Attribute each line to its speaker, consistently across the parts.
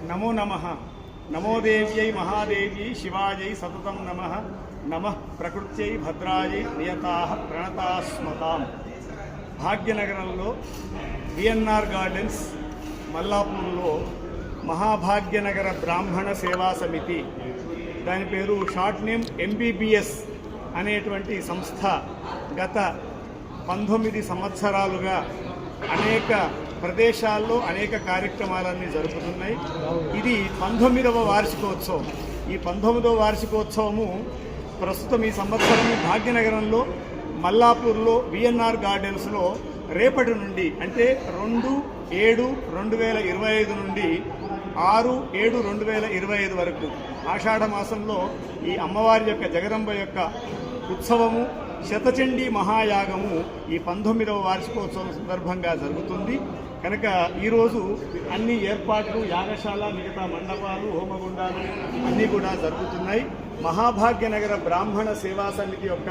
Speaker 1: నమో నమః. నమో దేవ్యై మహాదేవ్యై శివాజై సతతం నమః. నమః ప్రకృత్యై భద్రాయై నియతాః ప్రణతాస్మతాం. భాగ్యనగరంలో విఎన్ఆర్ గార్డెన్స్ మల్లాపూర్లో మహాభాగ్యనగర బ్రాహ్మణ సేవా సమితి, దాని పేరు షార్ట్ నేమ్ ఎంబీబీఎస్ అనేటువంటి సంస్థ గత 19 సంవత్సరాలుగా అనేక ప్రదేశాల్లో అనేక కార్యక్రమాలన్నీ జరుపుతున్నాయి. ఇది 19వ వార్షికోత్సవం. ఈ 19వ వార్షికోత్సవము ప్రస్తుతం ఈ సంవత్సరం భాగ్యనగరంలో మల్లాపూర్లో విఎన్ఆర్ గార్డెన్స్లో రేపటి నుండి అంటే 2/7/2025 నుండి 6/7/2025 వరకు ఆషాఢ మాసంలో ఈ అమ్మవారి యొక్క జగదంబ యొక్క ఉత్సవము శతచండీ మహాయాగము ఈ 19వ వార్షికోత్సవం సందర్భంగా జరుగుతుంది. కనుక ఈరోజు అన్ని ఏర్పాట్లు, యాగశాల, మిగతా మండపాలు, హోమగుండాలు అన్నీ కూడా జరుగుతున్నాయి. మహాభాగ్యనగర బ్రాహ్మణ సేవా సమితి యొక్క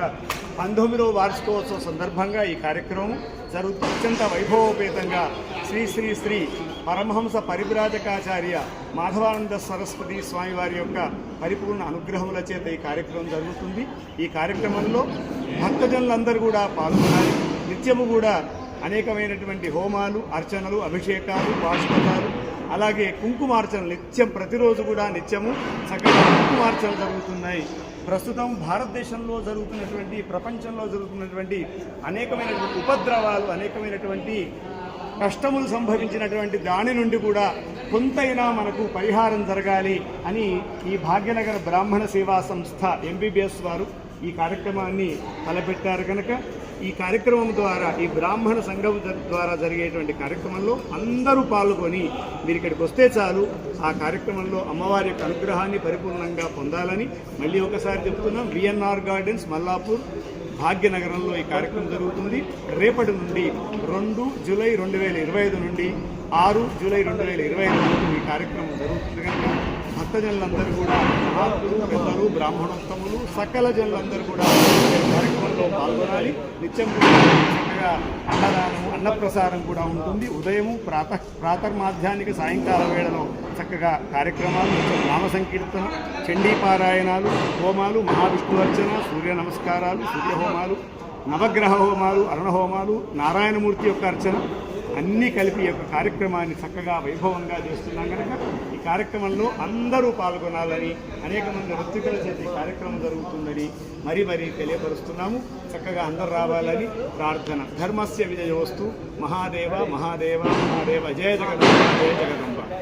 Speaker 1: 19వ వార్షికోత్సవం సందర్భంగా ఈ కార్యక్రమం జరుగుతూ అత్యంత వైభవోపేతంగా శ్రీ శ్రీ శ్రీ పరమహంస పరివ్రాజకాచార్య మాధవానంద సరస్వతి స్వామివారి యొక్క పరిపూర్ణ అనుగ్రహముల చేత ఈ కార్యక్రమం జరుగుతుంది. ఈ కార్యక్రమంలో భక్తజనులందరూ కూడా పాల్గొనాలి. నిత్యము కూడా అనేకమైనటువంటి హోమాలు, అర్చనలు, అభిషేకాలు, వార్షికాలు, అలాగే కుంకుమార్చనలు నిత్యం ప్రతిరోజు కూడా నిత్యము చక్కగా కుంకుమార్చనలు జరుగుతున్నాయి. ప్రస్తుతం భారతదేశంలో జరుగుతున్నటువంటి, ప్రపంచంలో జరుగుతున్నటువంటి అనేకమైనటువంటి ఉపద్రవాలు, అనేకమైనటువంటి కష్టములు సంభవించినటువంటి దాని నుండి కూడా కొంతైనా మనకు పరిహారం జరగాలి అని ఈ భాగ్యనగర బ్రాహ్మణ సేవా సంస్థ ఎంబీబీఎస్ వారు ఈ కార్యక్రమాన్ని తలపెట్టారు. కనుక ఈ కార్యక్రమం ద్వారా, ఈ బ్రాహ్మణ సంఘం ద్వారా జరిగేటువంటి కార్యక్రమంలో అందరూ పాల్గొని మీరు ఇక్కడికి వస్తే చాలు ఆ కార్యక్రమంలో అమ్మవారి యొక్క అనుగ్రహాన్ని పరిపూర్ణంగా పొందాలని మళ్ళీ ఒకసారి చెప్తున్నాం. విఎన్ఆర్ గార్డెన్స్ మల్లాపూర్ భాగ్యనగరంలో ఈ కార్యక్రమం జరుగుతుంది. రేపటి నుండి 2 జూలై 2025 నుండి 6 జూలై 2025 వరకు ఈ కార్యక్రమం జరుగుతుంది. కనుక భక్తజనులందరూ కూడా, మహాత్ములు, పెద్దలు, బ్రాహ్మణోత్తములు, సకల జనులందరూ కూడా కార్యక్రమంలో పాల్గొనాలి. నిత్యం చక్కగా అన్నదానం, అన్నప్రసారం కూడా ఉంటుంది. ఉదయము ప్రాతర్మాధ్యానిక సాయంకాల వేళలో చక్కగా కార్యక్రమాలు, నామ సంకీర్తన, చండీపారాయణాలు, హోమాలు, మహావిష్ణువర్చన, సూర్య నమస్కారాలు, సూర్యహోమాలు, నవగ్రహ హోమాలు, అరుణ హోమాలు, నారాయణమూర్తి యొక్క అర్చన అన్నీ కలిపి ఈ యొక్క కార్యక్రమాన్ని చక్కగా వైభవంగా చేస్తున్నాం. కనుక ఈ కార్యక్రమంలో అందరూ పాల్గొనాలని, అనేక మంది ఋత్వికుల చేత ఈ కార్యక్రమం జరుగుతుందని మరీ తెలియపరుస్తున్నాము. చక్కగా అందరూ రావాలని ప్రార్థన. ధర్మస్య విజయోస్తు. మహాదేవ మహాదేవ మహాదేవ. జయ జగదంబ, జయ జగదంబ.